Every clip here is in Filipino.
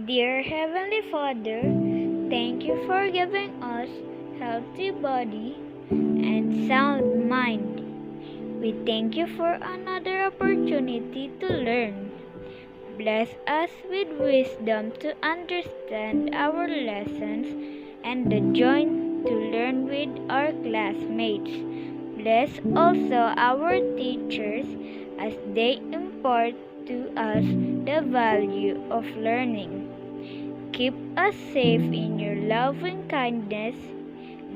Dear Heavenly Father, thank you for giving us healthy body and sound mind. We thank you for another opportunity to learn. Bless us with wisdom to understand our lessons and the joy to learn with our classmates. Bless also our teachers as they impart to us the value of learning. Keep us safe in your loving kindness.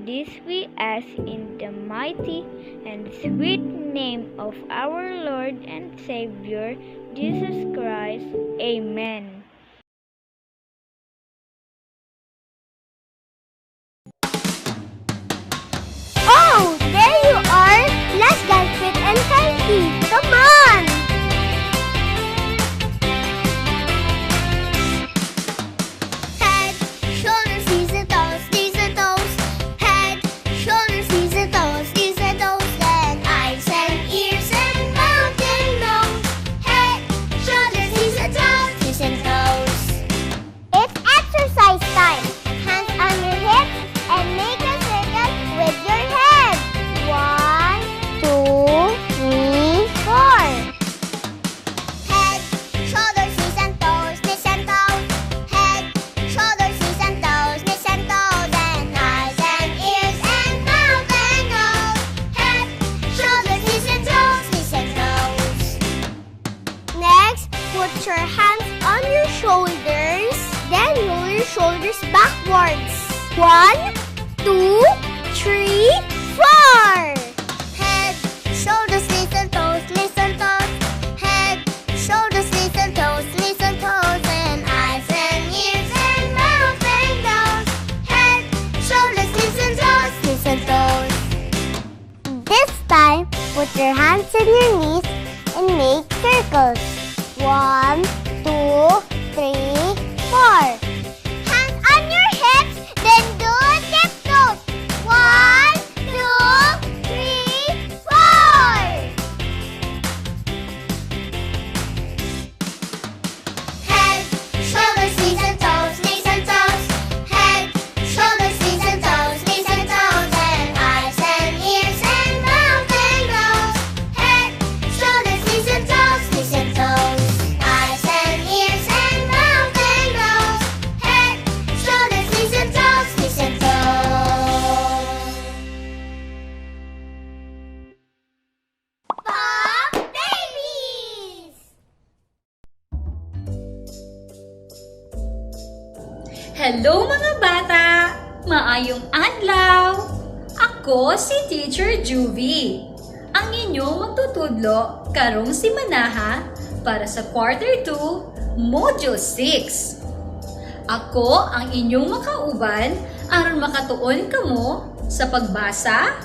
This we ask in the mighty and sweet name of our Lord and Savior, Jesus Christ. Amen. Oh, there you are! Let's get fit and healthy! Come on! Head, shoulders, knees and toes, knees and toes. Head, shoulders, knees and toes, knees and toes. Then eyes and ears and mouth and nose. Head, shoulders, knees and toes, knees and toes. It's exercise time. Hands on your hips and make a circle with your head. 1, 2, 3, 4. Head, shoulders, knees and toes, knees and toes. Head, shoulders, knees and toes, knees and toes. And eyes and ears and mouth and nose. Head, shoulders, knees and toes, knees and toes. Next, put your hands on your shoulders. Then roll your shoulders backwards. 1, 2, 3, 4. Head, shoulders, knees and toes, knees and toes. Head, shoulders, knees and toes, knees and toes. And eyes and ears and mouth and nose. Head, shoulders, knees and toes, knees and toes. This time, put your hands on your knees and make circles. 1, 2, 3, 4. Hands on your hips, then do tiptoes. 1, 2, 3, 4. Head, shoulders, knees and toes, knees and toes. Head, shoulders, knees and toes, knees and toes. And eyes and ears and mouth and nose. Head, shoulders, knees and toes, knees and toes. Eyes and ears and mouth and nose. Head, shoulders, knees and toes, knees and toes. Pop Babies! Hello mga bata! Maayong adlaw! Ako si Teacher Juvie, ang inyong magtutudlo karong si Manaha para sa Quarter 2, Module 6. Ako ang inyong makauban aron makatuon kamo sa pagbasa,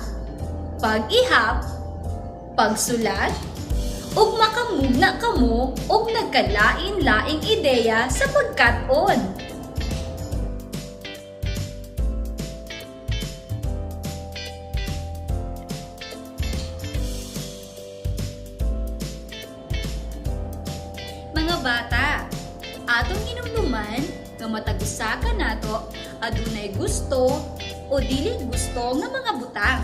pag-ihap, pagsulat, ug makamugna kamo og nagkalain-laing ideya sa pagkat-on. Mga bata, atong hinumduman nga matag usa ka nato adunay gusto o dili gusto nga mga butang.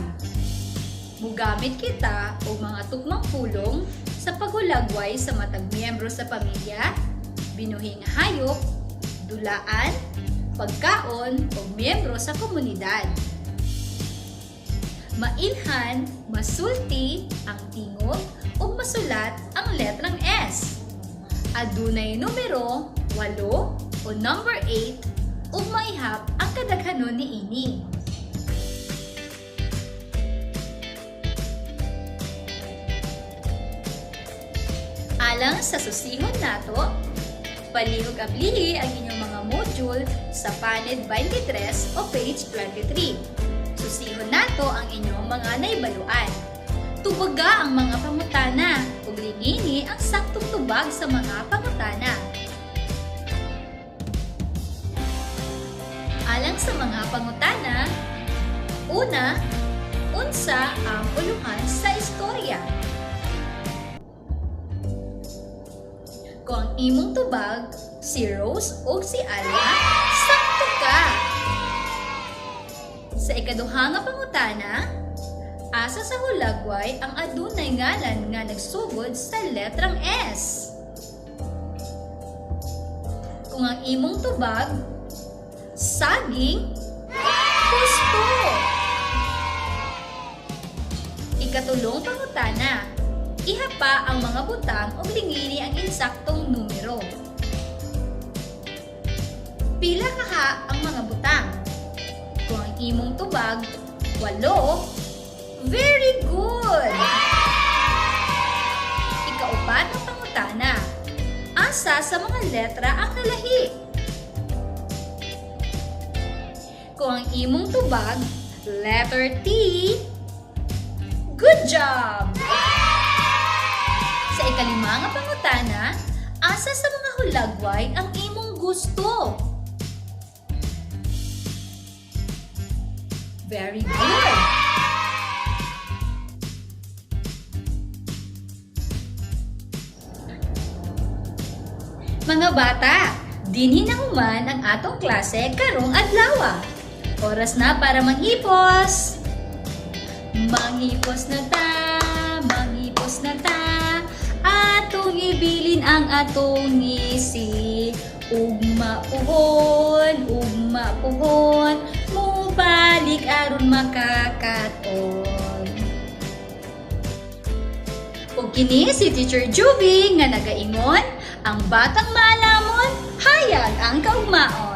Mugamit kita og mga tukmang pulong sa paghulagway sa matag miyembro sa pamilya, binuhing hayop, dulaan, pagkaon o miyembro sa komunidad. Mainhan, masulti ang tingog o masulat ang letrang S. Adunay numero 8 o number 8 ug maihap ang kadaghanon niini. Alang sa susihon nato, palihog-ablihi ang inyong mga module sa panid 23 o page 23. Susihon nato ang inyong mga naibaluan. Tubaga ang mga pangutana ug lingini ang saktong tubag sa mga pangutana. Alang sa mga pangutana, una, unsa ang uluhan sa istorya? Kung ang imong tubag Si Rose o si Ala, sakto ka. Sa ikaduha nga pangutana, asa sa hulagway ang adunay ngalan nga nagsugod sa letrang S? Kung ang imong tubag, saging, husto. Ikatulong pangutana, ihapa ang mga butang o lingini ang insaktong numero. Pila kaha ang mga butang? Kung ang imong tubag, 8, very good! Ikaupat ang pangutana, asa sa mga letra ang nalahi? Kung ang imong tubag, letter T, good job! Sa ikalima nga pangutana, asa sa mga hulagway ang imong gusto? Very good! Mga bata, dinhi na human ang atong klase karong adlaw. Oras na para manghipos. Manghipos na ta, manghipos na ta. Atong ibilin ang atong ngisi. Ugma puhon, mubalik aron makakaton. Ug kini si Teacher Juvie nga nagaingon, ang batang maalamon, hayag ang kaugmaon.